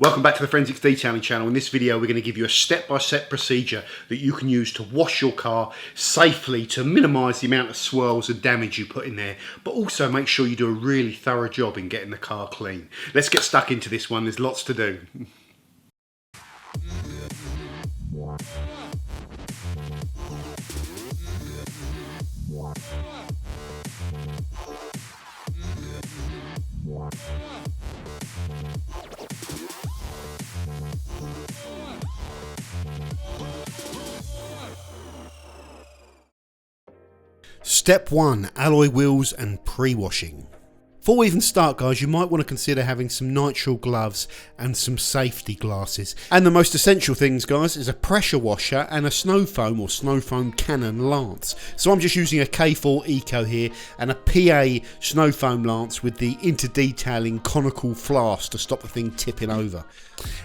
Welcome back to the Forensics Detailing channel. In this video we're going to give you a step-by-step procedure that you can use to wash your car safely to minimise the amount of swirls and damage you put in there, but also make sure you do a really thorough job in getting the car clean. Let's get stuck into this one, there's lots to do. Step 1. Alloy wheels and pre-washing. Before we even start, guys, you might want to consider having some nitrile gloves and some safety glasses. And the most essential things, guys, is a pressure washer and a snow foam or snow foam cannon lance. So I'm just using a K4 Eco here and a PA snow foam lance with the interdetailing conical flask to stop the thing tipping over.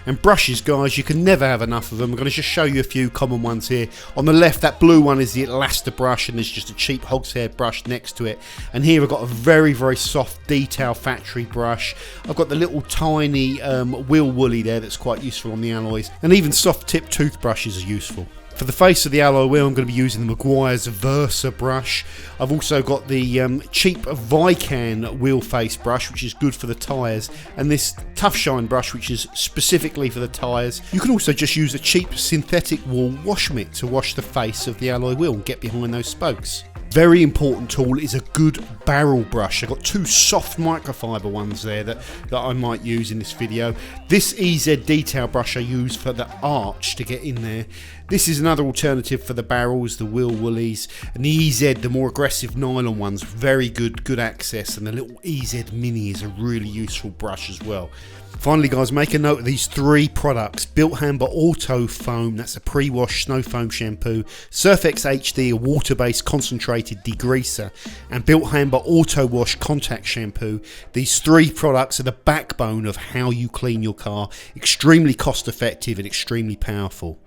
And brushes, guys, you can never have enough of them. I'm going to just show you a few common ones here. On the left, that blue one is the Elasta brush, and there's just a cheap hog's hair brush next to it. And here I've got a very, very soft detail factory brush. I've got the little tiny wheel woolly there that's quite useful on the alloys. And even soft tip toothbrushes are useful. For the face of the alloy wheel, I'm going to be using the Meguiar's Versa brush. I've also got the cheap Vican wheel face brush, which is good for the tyres, and this Tough Shine brush, which is specifically for the tyres. You can also just use a cheap synthetic wool wash mitt to wash the face of the alloy wheel and get behind those spokes. Very important tool is a good barrel brush. I've got two soft microfiber ones there that I might use in this video. This EZ detail brush I use for the arch to get in there. This is another alternative for the barrels, the wheel woolies, and the EZ, the more aggressive nylon ones, very good access, and the little EZ Mini is a really useful brush as well. Finally, guys, make a note of these three products: Bilt Hamber Autofoam, that's a pre-wash snow foam shampoo; Surfex HD, a water-based concentrated degreaser; and Bilt Hamber Autowash contact shampoo. These three products are the backbone of how you clean your car. Extremely cost-effective and extremely powerful.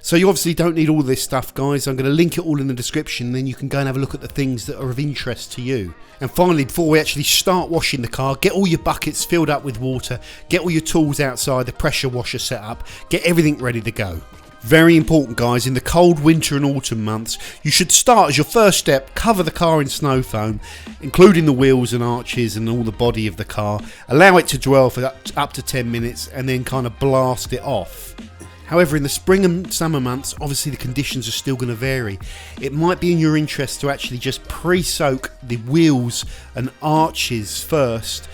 So you obviously don't need all this stuff, guys. I'm going to link it all in the description, then you can go and have a look at the things that are of interest to you. And finally, before we actually start washing the car, get all your buckets filled up with water, get all your tools outside, the pressure washer set up, get everything ready to go. Very important, guys, in the cold winter and autumn months, you should start as your first step, cover the car in snow foam, including the wheels and arches and all the body of the car. Allow it to dwell for up to 10 minutes and then kind of blast it off. However, in the spring and summer months, obviously the conditions are still going to vary. It might be in your interest to actually just pre-soak the wheels and arches first.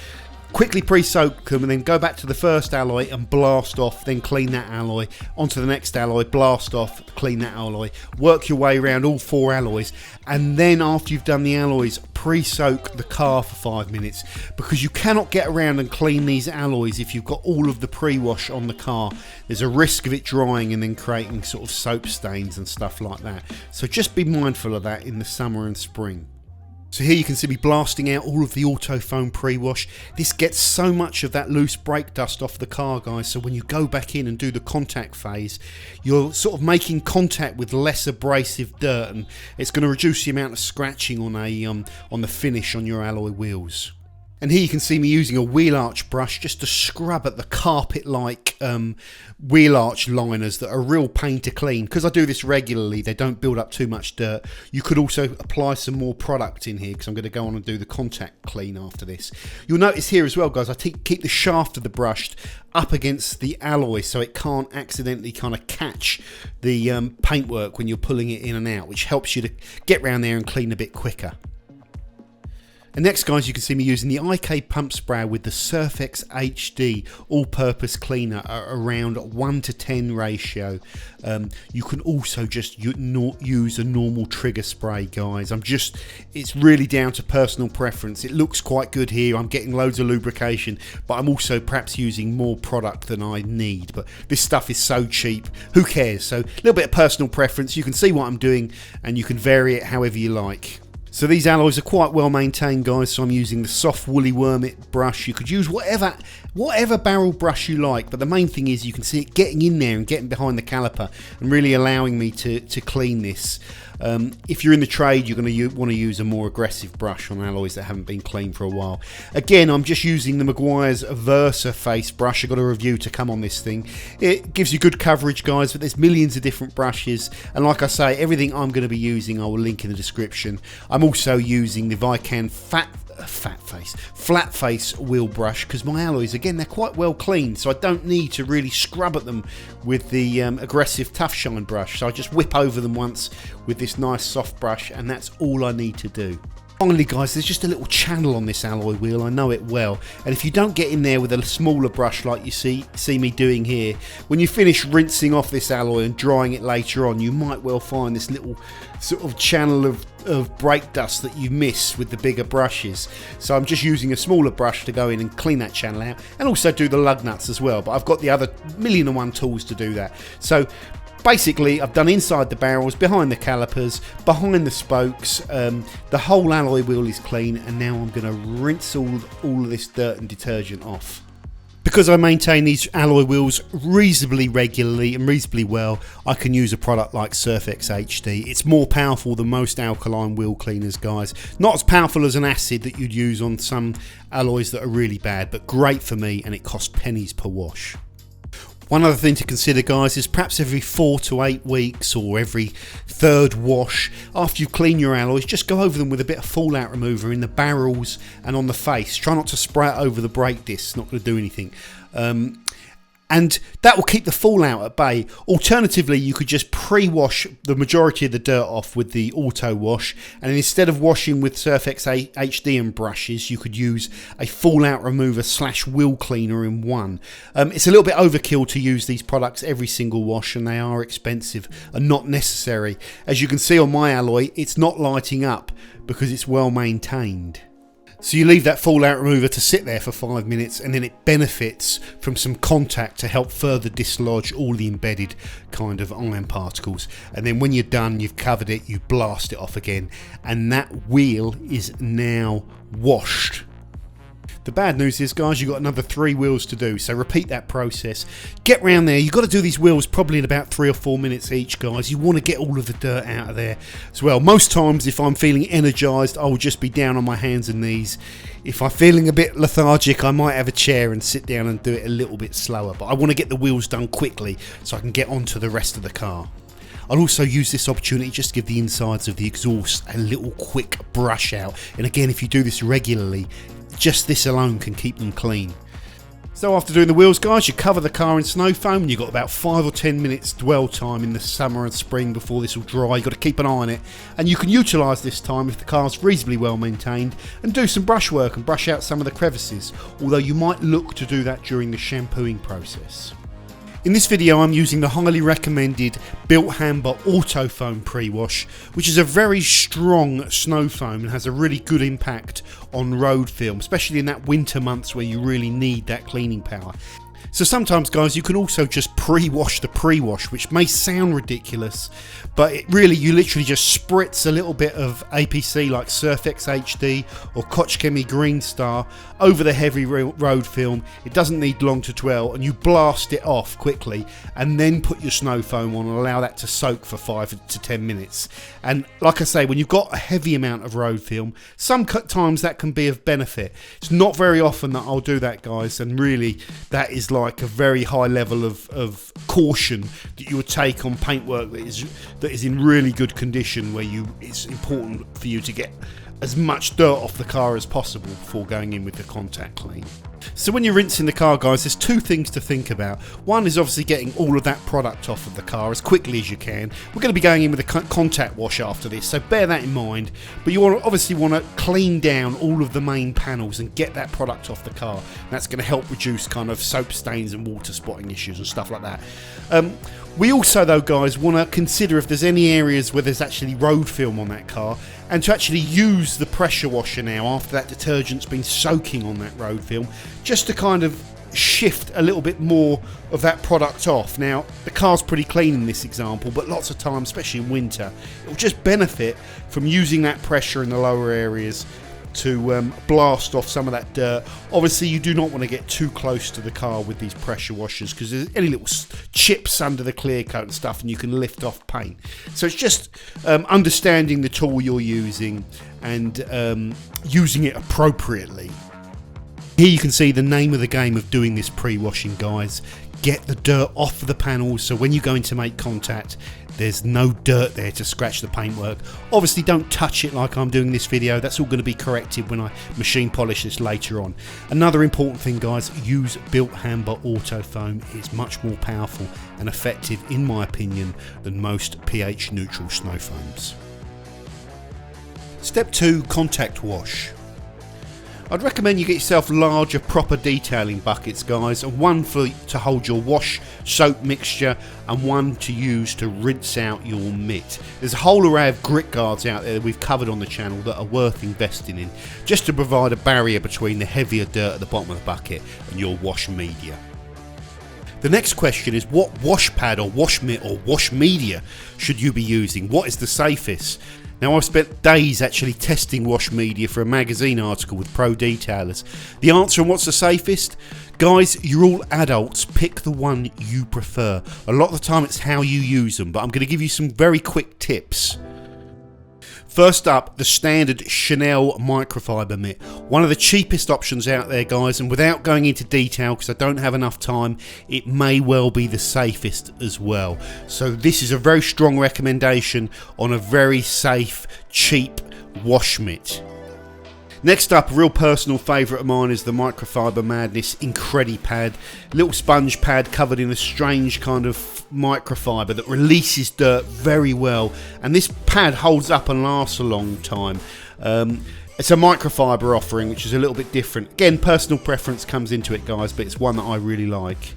Quickly pre-soak them and then go back to the first alloy and blast off, then clean that alloy. Onto the next alloy, blast off, clean that alloy. Work your way around all four alloys, and then after you've done the alloys, pre-soak the car for 5 minutes, because you cannot get around and clean these alloys if you've got all of the pre-wash on the car. There's a risk of it drying and then creating sort of soap stains and stuff like that. So just be mindful of that in the summer and spring. So here you can see me blasting out all of the Autofoam pre-wash. This gets so much of that loose brake dust off the car, guys, so when you go back in and do the contact phase, you're sort of making contact with less abrasive dirt, and it's going to reduce the amount of scratching on the finish on your alloy wheels. And here you can see me using a wheel arch brush just to scrub at the carpet-like wheel arch liners that are a real pain to clean. Because I do this regularly, they don't build up too much dirt. You could also apply some more product in here, because I'm going to go on and do the contact clean after this. You'll notice here as well, guys, I keep the shaft of the brush up against the alloy so it can't accidentally kind of catch the paintwork when you're pulling it in and out, which helps you to get round there and clean a bit quicker. And next, guys, you can see me using the IK pump sprayer with the Surfex HD all-purpose cleaner around 1:10 ratio. You can also just use a normal trigger spray, guys. It's really down to personal preference. It looks quite good here. I'm getting loads of lubrication, but I'm also perhaps using more product than I need. But this stuff is so cheap, who cares? So a little bit of personal preference. You can see what I'm doing and you can vary it however you like. So these alloys are quite well maintained, guys, so I'm using the soft woolly wormit brush. You could use whatever barrel brush you like, but the main thing is you can see it getting in there and getting behind the caliper and really allowing me to clean this. If you're in the trade, you're going to want to use a more aggressive brush on alloys that haven't been cleaned for a while. Again, I'm just using the Meguiar's Versa face brush. I've got a review to come on this thing. It gives you good coverage, guys, but there's millions of different brushes, and like I say, everything I'm going to be using I will link in the description. I'm also using the Vican flat face wheel brush because my alloys, again, they're quite well cleaned, so I don't need to really scrub at them with the aggressive tough shine brush. So I just whip over them once with this nice soft brush, and that's all I need to do. Finally, guys, there's just a little channel on this alloy wheel. I know it well, and if you don't get in there with a smaller brush like you see me doing here, when you finish rinsing off this alloy and drying it later on, you might well find this little sort of channel of brake dust that you miss with the bigger brushes. So I'm just using a smaller brush to go in and clean that channel out, and also do the lug nuts as well, but I've got the other million and one tools to do that. So basically, I've done inside the barrels, behind the calipers, behind the spokes. The whole alloy wheel is clean, and now I'm going to rinse all of this dirt and detergent off. Because I maintain these alloy wheels reasonably regularly and reasonably well, I can use a product like Surfex HD. It's more powerful than most alkaline wheel cleaners, guys. Not as powerful as an acid that you'd use on some alloys that are really bad, but great for me, and it costs pennies per wash. One other thing to consider, guys, is perhaps every 4 to 8 weeks or every third wash, after you clean your alloys, just go over them with a bit of fallout remover in the barrels and on the face. Try not to spray it over the brake discs, not going to do anything. And that will keep the fallout at bay. Alternatively, you could just pre-wash the majority of the dirt off with the auto wash, and instead of washing with Surfex HD and brushes, you could use a fallout remover / wheel cleaner in one. It's a little bit overkill to use these products every single wash, and they are expensive and not necessary. As you can see on my alloy, it's not lighting up because it's well maintained. So you leave that fallout remover to sit there for 5 minutes, and then it benefits from some contact to help further dislodge all the embedded kind of iron particles. And then when you're done, you've covered it, you blast it off again, and that wheel is now washed. The bad news is, guys, you've got another 3 wheels to do, so repeat that process. Get round there. You've got to do these wheels probably in about 3 or 4 minutes each, guys. You want to get all of the dirt out of there as well. Most times, if I'm feeling energised, I will just be down on my hands and knees. If I'm feeling a bit lethargic, I might have a chair and sit down and do it a little bit slower. But I want to get the wheels done quickly so I can get on to the rest of the car. I'll also use this opportunity just to give the insides of the exhaust a little quick brush out. And again, if you do this regularly, just this alone can keep them clean. So after doing the wheels, guys, you cover the car in snow foam, and you've got about 5 or 10 minutes dwell time in the summer and spring before this will dry. You've got to keep an eye on it, and you can utilise this time if the car's reasonably well maintained and do some brush work and brush out some of the crevices, although you might look to do that during the shampooing process. In this video, I'm using the highly recommended Bilt Hamber Autofoam pre-wash, which is a very strong snow foam and has a really good impact on road film, especially in that winter months where you really need that cleaning power. So sometimes, guys, you can also just pre-wash the pre-wash, which may sound ridiculous, but you literally just spritz a little bit of APC like Surfex HD or Kochchemi Green Star over the heavy road film. It doesn't need long to dwell, and you blast it off quickly, and then put your snow foam on and allow that to soak for 5 to 10 minutes. And like I say, when you've got a heavy amount of road film, sometimes that can be of benefit. It's not very often that I'll do that, guys, and really that is like a very high level of caution that you would take on paintwork that is in really good condition, where it's important for you to get as much dirt off the car as possible before going in with the contact clean. So when you're rinsing the car, guys, there's 2 things to think about. One is obviously getting all of that product off of the car as quickly as you can. We're going to be going in with a contact wash after this, so bear that in mind. But you obviously want to clean down all of the main panels and get that product off the car. And that's going to help reduce kind of soap stains and water spotting issues and stuff like that. We also, though, guys, want to consider if there's any areas where there's actually road film on that car, and to actually use the pressure washer now after that detergent's been soaking on that road film, just to kind of shift a little bit more of that product off. Now, the car's pretty clean in this example, but lots of times, especially in winter, it'll just benefit from using that pressure in the lower areas to blast off some of that dirt. Obviously you do not want to get too close to the car with these pressure washers, because there's any little chips under the clear coat and stuff and you can lift off paint. So it's just understanding the tool you're using and using it appropriately. Here you can see the name of the game of doing this pre-washing, guys. Get the dirt off the panels so when you go in to make contact there's no dirt there to scratch the paintwork. Obviously don't touch it like I'm doing in this video, that's all going to be corrected when I machine polish this later on. Another important thing, guys, use Bilt Hamber Autofoam. It's much more powerful and effective in my opinion than most pH neutral snow foams. Step 2, contact wash. I'd recommend you get yourself larger proper detailing buckets, guys, and one to hold your wash soap mixture and one to use to rinse out your mitt. There's a whole array of grit guards out there that we've covered on the channel that are worth investing in, just to provide a barrier between the heavier dirt at the bottom of the bucket and your wash media. The next question is, what wash pad or wash mitt or wash media should you be using? What is the safest? Now, I've spent days actually testing wash media for a magazine article with pro detailers. The answer on what's the safest? Guys, you're all adults, pick the one you prefer. A lot of the time it's how you use them, but I'm going to give you some very quick tips. First up, the standard Chanel microfiber mitt. One of the cheapest options out there, guys, and without going into detail because I don't have enough time, it may well be the safest as well. So this is a very strong recommendation on a very safe, cheap wash mitt. Next up, a real personal favourite of mine is the Microfiber Madness Incredipad. Little sponge pad covered in a strange kind of microfiber that releases dirt very well, and this pad holds up and lasts a long time. It's a microfiber offering, which is a little bit different. Again, personal preference comes into it, guys, but it's one that I really like.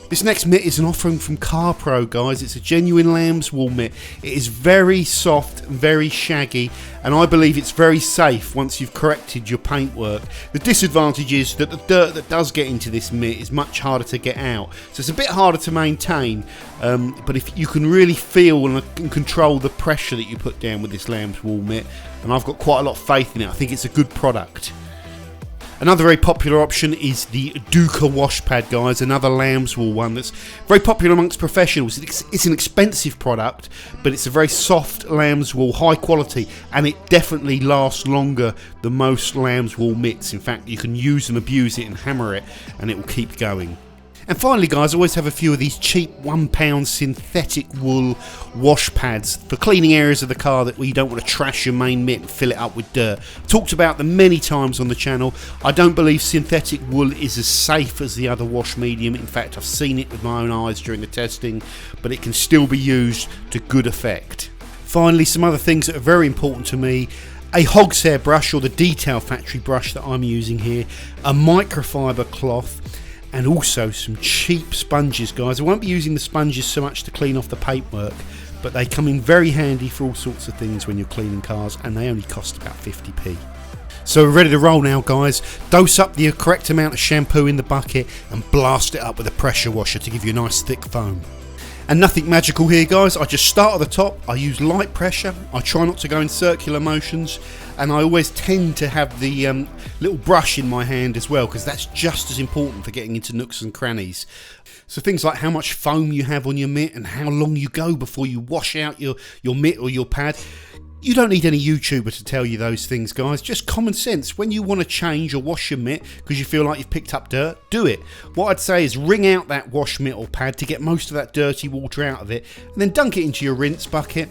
This next mitt is an offering from Karcher, guys. It's a genuine lamb's wool mitt. It is very soft and very shaggy, and I believe it's very safe once you've corrected your paintwork. The disadvantage is that the dirt that does get into this mitt is much harder to get out, so it's a bit harder to maintain, but if you can really feel and control the pressure that you put down with this lamb's wool mitt, and I've got quite a lot of faith in it. I think it's a good product. Another very popular option is the Duca wash pad, guys, another lamb's wool one that's very popular amongst professionals. It's an expensive product, but it's a very soft lamb's wool, high quality, and it definitely lasts longer than most lamb's wool mitts. In fact, you can use and abuse it and hammer it and it will keep going. And finally, guys, I always have a few of these cheap £1 synthetic wool wash pads for cleaning areas of the car where you don't want to trash your main mitt and fill it up with dirt. Talked about them many times on the channel. I don't believe synthetic wool is as safe as the other wash medium. In fact, I've seen it with my own eyes during the testing, but it can still be used to good effect. Finally, some other things that are very important to me. A hog's hair brush, or the Detail Factory brush that I'm using here, a microfiber cloth, and also some cheap sponges, guys. I won't be using the sponges so much to clean off the paintwork, but they come in very handy for all sorts of things when you're cleaning cars, and they only cost about 50p. So we're ready to roll now, guys. Dose up the correct amount of shampoo in the bucket and blast it up with a pressure washer to give you a nice thick foam. And nothing magical here, guys. I just start at the top, I use light pressure, I try not to go in circular motions, and I always tend to have the little brush in my hand as well, because that's just as important for getting into nooks and crannies. So things like how much foam you have on your mitt and how long you go before you wash out your mitt or your pad. You don't need any YouTuber to tell you those things, guys. Just common sense. When you want to change or wash your mitt because you feel like you've picked up dirt, do it. What I'd say is wring out that wash mitt or pad to get most of that dirty water out of it, and then dunk it into your rinse bucket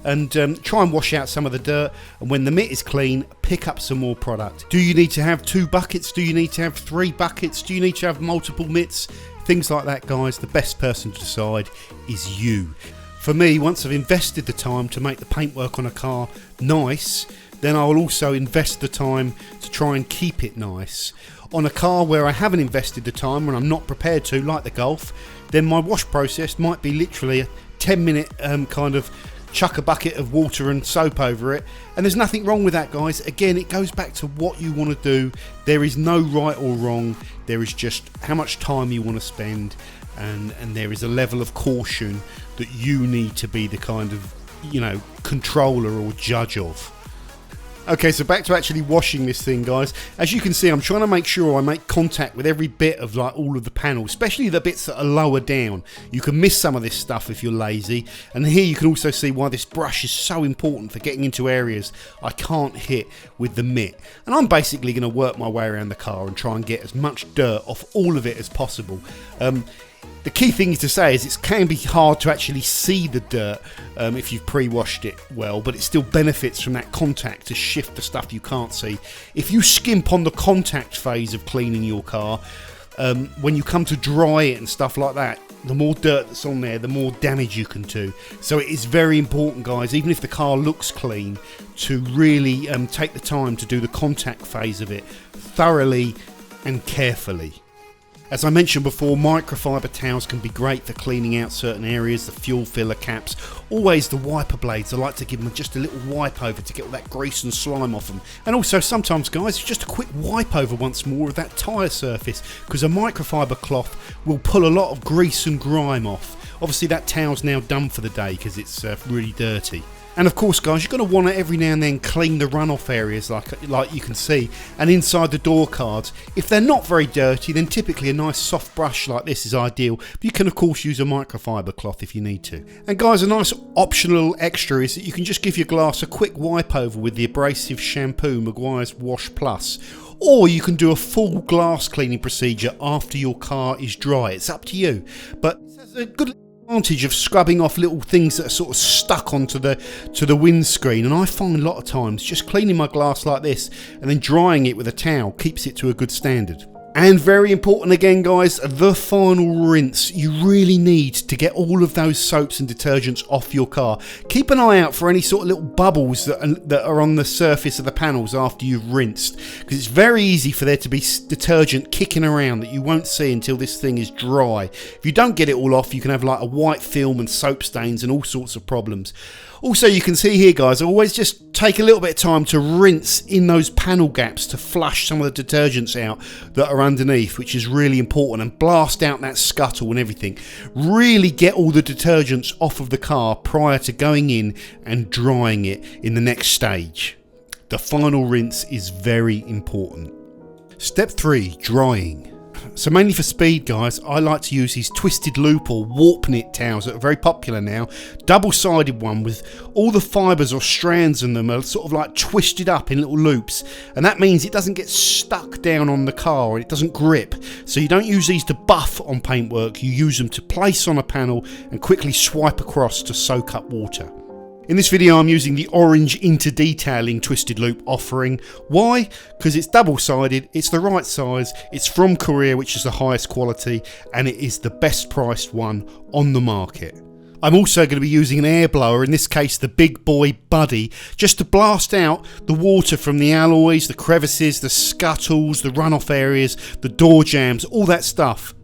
and try and wash out some of the dirt. And when the mitt is clean, pick up some more product. Do you need to have 2 buckets? Do you need to have 3 buckets? Do you need to have multiple mitts? Things like that, guys. The best person to decide is you. For me, once I've invested the time to make the paintwork on a car nice, then I'll also invest the time to try and keep it nice. On a car where I haven't invested the time and I'm not prepared to, like the Golf, then my wash process might be literally a 10-minute kind of chuck a bucket of water and soap over it, and there's nothing wrong with that, guys. Again, it goes back to what you want to do. There is no right or wrong, there is just how much time you want to spend, and there is a level of caution that you need to be the kind of you know, controller or judge of. Okay, so back to actually washing this thing, guys. As you can see, I'm trying to make sure I make contact with every bit of like all of the panels, especially the bits that are lower down. You can miss some of this stuff if you're lazy. And here you can also see why this brush is so important for getting into areas I can't hit with the mitt. And I'm basically going to work my way around the car and try and get as much dirt off all of it as possible. The key thing to say is it can be hard to actually see the dirt if you've pre-washed it well, but it still benefits from that contact to shift the stuff you can't see. If you skimp on the contact phase of cleaning your car, when you come to dry it and stuff like that, the more dirt that's on there, the more damage you can do. So it is very important, guys, even if the car looks clean, to really take the time to do the contact phase of it thoroughly and carefully. As I mentioned before, microfiber towels can be great for cleaning out certain areas, the fuel filler caps, always the wiper blades. I like to give them just a little wipe over to get all that grease and slime off them. And also sometimes, guys, just a quick wipe over once more of that tyre surface, because a microfiber cloth will pull a lot of grease and grime off. Obviously that towel's now done for the day because it's really dirty. And of course, guys, you're going to want to every now and then clean the runoff areas like you can see, and inside the door cards. If they're not very dirty, then typically a nice soft brush like this is ideal, but you can of course use a microfiber cloth if you need to. And guys, a nice optional extra is that you can just give your glass a quick wipe over with the abrasive shampoo Meguiar's Wash Plus, or you can do a full glass cleaning procedure after your car is dry. It's up to you, but it's a good advantage of scrubbing off little things that are sort of stuck onto the windscreen. And I find a lot of times just cleaning my glass like this and then drying it with a towel keeps it to a good standard. And very important again, guys, the final rinse. You really need to get all of those soaps and detergents off your car. Keep an eye out for any sort of little bubbles that are on the surface of the panels after you've rinsed, because it's very easy for there to be detergent kicking around that you won't see until this thing is dry. If you don't get it all off, you can have like a white film and soap stains and all sorts of problems. Also, you can see here, guys, I always just take a little bit of time to rinse in those panel gaps to flush some of the detergents out that are underneath, which is really important, and blast out that scuttle and everything. Really get all the detergents off of the car prior to going in and drying it in the next stage. The final rinse is very important. Step 3, drying. So mainly for speed, guys, I like to use these twisted loop or warp knit towels that are very popular now. Double-sided one with all the fibres or strands in them are sort of like twisted up in little loops, and that means it doesn't get stuck down on the car and it doesn't grip. So you don't use these to buff on paintwork, you use them to place on a panel and quickly swipe across to soak up water. In this video I'm using the orange Interdetailing twisted loop offering. Why? Because it's double-sided, it's the right size, it's from Korea, which is the highest quality, and it is the best priced one on the market. I'm also going to be using an air blower, in this case the Big Boy Buddy, just to blast out the water from the alloys, the crevices, the scuttles, the runoff areas, the door jambs, all that stuff.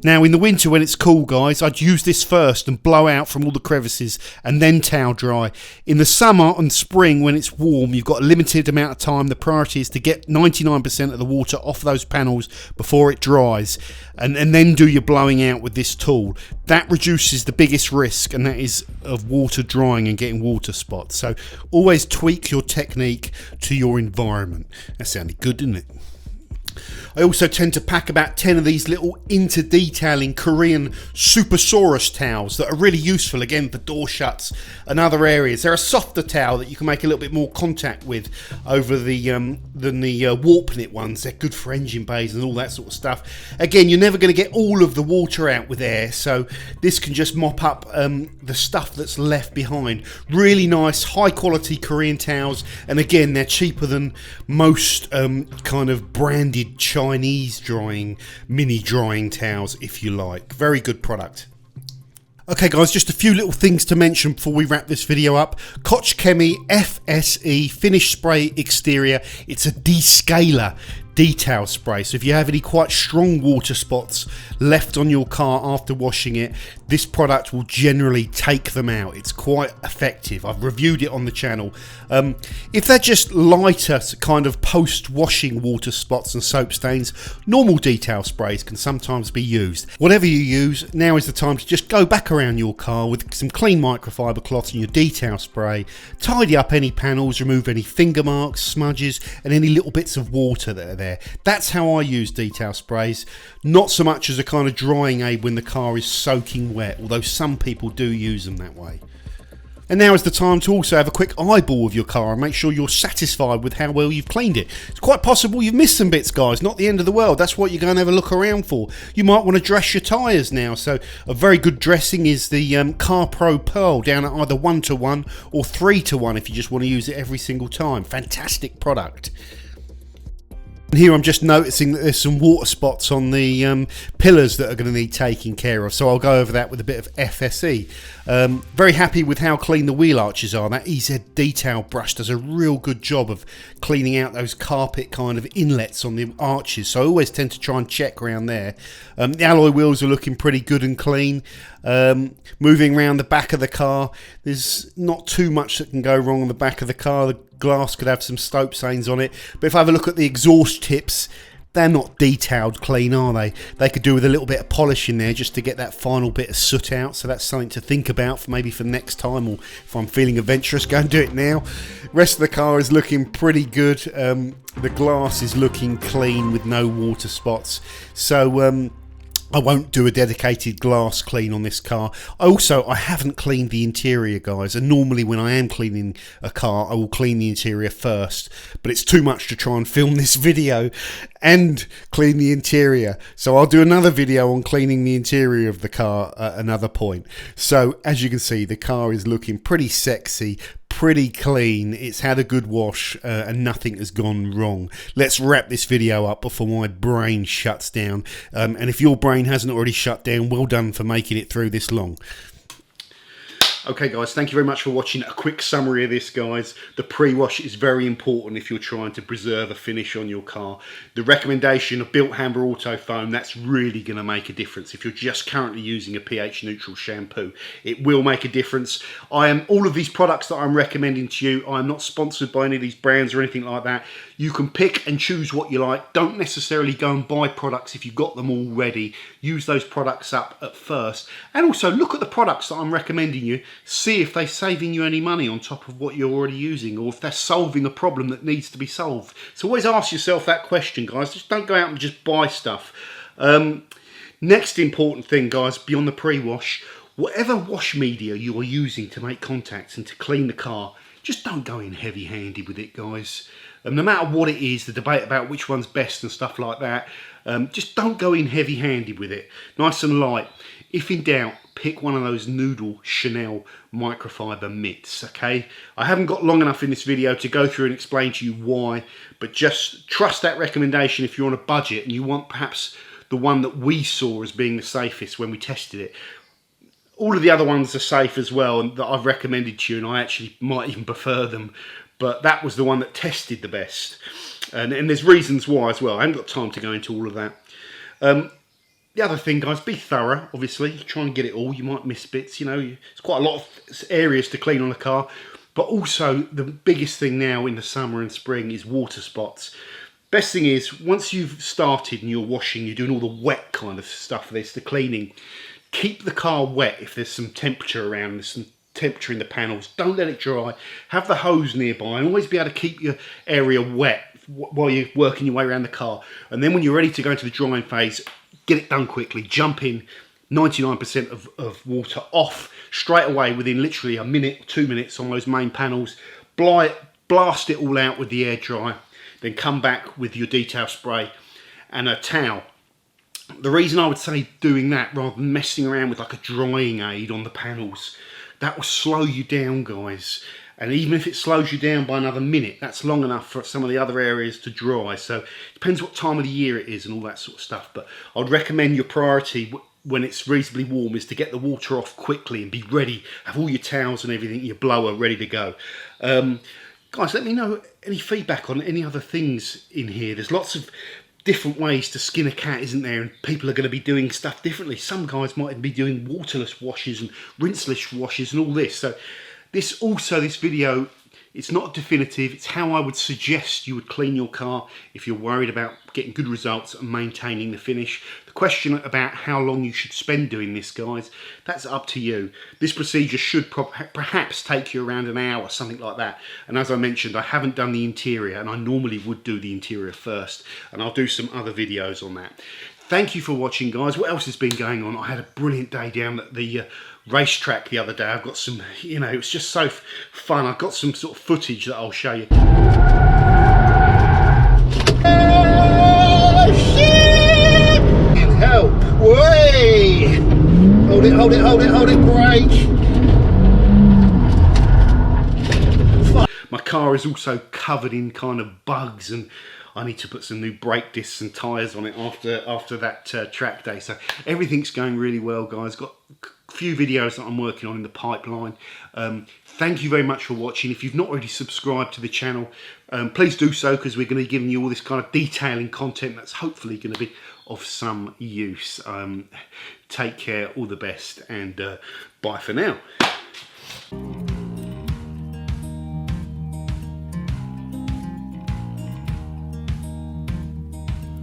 Now in the winter when it's cool, guys, I'd use this first and blow out from all the crevices and then towel dry. In the summer and spring when it's warm, you've got a limited amount of time. The priority is to get 99% of the water off those panels before it dries, and then do your blowing out with this tool. That reduces the biggest risk, and that is of water drying and getting water spots. So always tweak your technique to your environment. That sounded good, didn't it? I also tend to pack about 10 of these little Interdetailing Korean Supersaurus towels that are really useful, again, for door shuts and other areas. They're a softer towel that you can make a little bit more contact with over than the warp knit ones. They're good for engine bays and all that sort of stuff. Again, you're never going to get all of the water out with air, so this can just mop up the stuff that's left behind. Really nice, high quality Korean towels, and again, they're cheaper than most kind of branded Chinese mini drying towels, if you like. Very good product. Okay guys, just a few little things to mention before we wrap this video up. Koch Chemie FSE Finish Spray Exterior. It's a descaler. detail spray. So if you have any quite strong water spots left on your car after washing it, this product will generally take them out. It's quite effective. I've reviewed it on the channel. If they're just lighter kind of post-washing water spots and soap stains, normal detail sprays can sometimes be used. Whatever you use, now is the time to just go back around your car with some clean microfiber cloth and your detail spray, tidy up any panels, remove any finger marks, smudges and any little bits of water that are there. That's how I use detail sprays, not so much as a kind of drying aid when the car is soaking wet, although some people do use them that way. And now is the time to also have a quick eyeball of your car and make sure you're satisfied with how well you've cleaned it. It's quite possible you've missed some bits, guys, not the end of the world. That's what you're going to have a look around for. You might want to dress your tyres now, so a very good dressing is the Car Pro Pearl, down at either 1:1 or 3:1 if you just want to use it every single time. Fantastic product. And here I'm just noticing that there's some water spots on the pillars that are going to need taking care of, so I'll go over that with a bit of FSE. Very happy with how clean the wheel arches are. That EZ detail brush does a real good job of cleaning out those carpet kind of inlets on the arches, so I always tend to try and check around there. The alloy wheels are looking pretty good and clean. Moving around the back of the car, there's not too much that can go wrong on the back of the car. The glass could have some soap stains on it, but if I have a look at the exhaust tips, they're not detailed clean, are they? They could do with a little bit of polish in there just to get that final bit of soot out, so that's something to think about for maybe for next time, or if I'm feeling adventurous, go and do it now. Rest of the car is looking pretty good. The glass is looking clean with no water spots, so I won't do a dedicated glass clean on this car. I haven't cleaned the interior, guys, and normally when I am cleaning a car I will clean the interior first, but it's too much to try and film this video and clean the interior, so I'll do another video on cleaning the interior of the car at another point. So as you can see, the car is looking pretty sexy, pretty clean. It's had a good wash and nothing has gone wrong. Let's wrap this video up before my brain shuts down, and if your brain hasn't already shut down, well done for making it through this long. Okay guys, thank you very much for watching. A quick summary of this, guys. The pre-wash is very important if you're trying to preserve a finish on your car. The recommendation of Bilt Hamber Autofoam, that's really going to make a difference. If you're just currently using a pH neutral shampoo, it will make a difference. All of these products that I'm recommending to you, I'm not sponsored by any of these brands or anything like that. You can pick and choose what you like. Don't necessarily go and buy products if you've got them already. Use those products up at first, and also look at the products that I'm recommending you. See if they're saving you any money on top of what you're already using, or if they're solving a problem that needs to be solved. So always ask yourself that question, guys. Just don't go out and just buy stuff. Next important thing, guys, beyond the pre-wash, whatever wash media you are using to make contacts and to clean the car, just don't go in heavy-handed with it, guys. No matter what it is, the debate about which one's best and stuff like that, just don't go in heavy-handed with it. Nice and light. If in doubt, pick one of those Noodle Chanel microfiber mitts, okay? I haven't got long enough in this video to go through and explain to you why, but just trust that recommendation if you're on a budget and you want perhaps the one that we saw as being the safest when we tested it. All of the other ones are safe as well, and that I've recommended to you, and I actually might even prefer them, but that was the one that tested the best. And there's reasons why as well. I haven't got time to go into all of that. The other thing, guys, be thorough, obviously. Try and get it all. You might miss bits, you know. It's quite a lot of areas to clean on a car. But also, the biggest thing now in the summer and spring is water spots. Best thing is, once you've started and you're washing, you're doing all the wet kind of stuff, the cleaning, keep the car wet if there's some temperature around, there's some temperature in the panels. Don't let it dry. Have the hose nearby and always be able to keep your area wet while you're working your way around the car. And then when you're ready to go into the drying phase, get it done quickly. Jump in, 99% of water off straight away within literally a minute, 2 minutes on those main panels. Blast it all out with the air dry. Then come back with your detail spray and a towel. The reason I would say doing that rather than messing around with like a drying aid on the panels, that will slow you down, guys. And even if it slows you down by another minute, that's long enough for some of the other areas to dry. So it depends what time of the year it is and all that sort of stuff. But I'd recommend your priority when it's reasonably warm is to get the water off quickly and be ready. Have all your towels and everything, your blower ready to go. Guys, let me know any feedback on any other things in here. There's lots of different ways to skin a cat, isn't there? And people are going to be doing stuff differently. Some guys might be doing waterless washes and rinseless washes and all this. So this video, it's not definitive. It's how I would suggest you would clean your car if you're worried about getting good results and maintaining the finish. The question about how long you should spend doing this, guys, that's up to you. This procedure should perhaps take you around an hour, something like that. And as I mentioned, I haven't done the interior, and I normally would do the interior first, and I'll do some other videos on that. Thank you for watching, guys. What else has been going on? I had a brilliant day down at the racetrack the other day. I've got some, it was just so fun. I've got some sort of footage that I'll show you. Oh, shit! Help! Way! Hold it, hold it, hold it, hold it, brake! My car is also covered in kind of bugs, and I need to put some new brake discs and tyres on it after that track day. So everything's going really well, guys. Got a few videos that I'm working on in the pipeline. Thank you very much for watching. If you've not already subscribed to the channel, please do so, because we're going to be giving you all this kind of detailing content that's hopefully going to be of some use. Take care, all the best, and bye for now.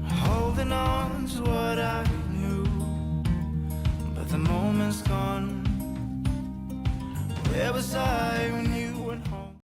Holding on to what I knew, but the moment's gone. Where was I?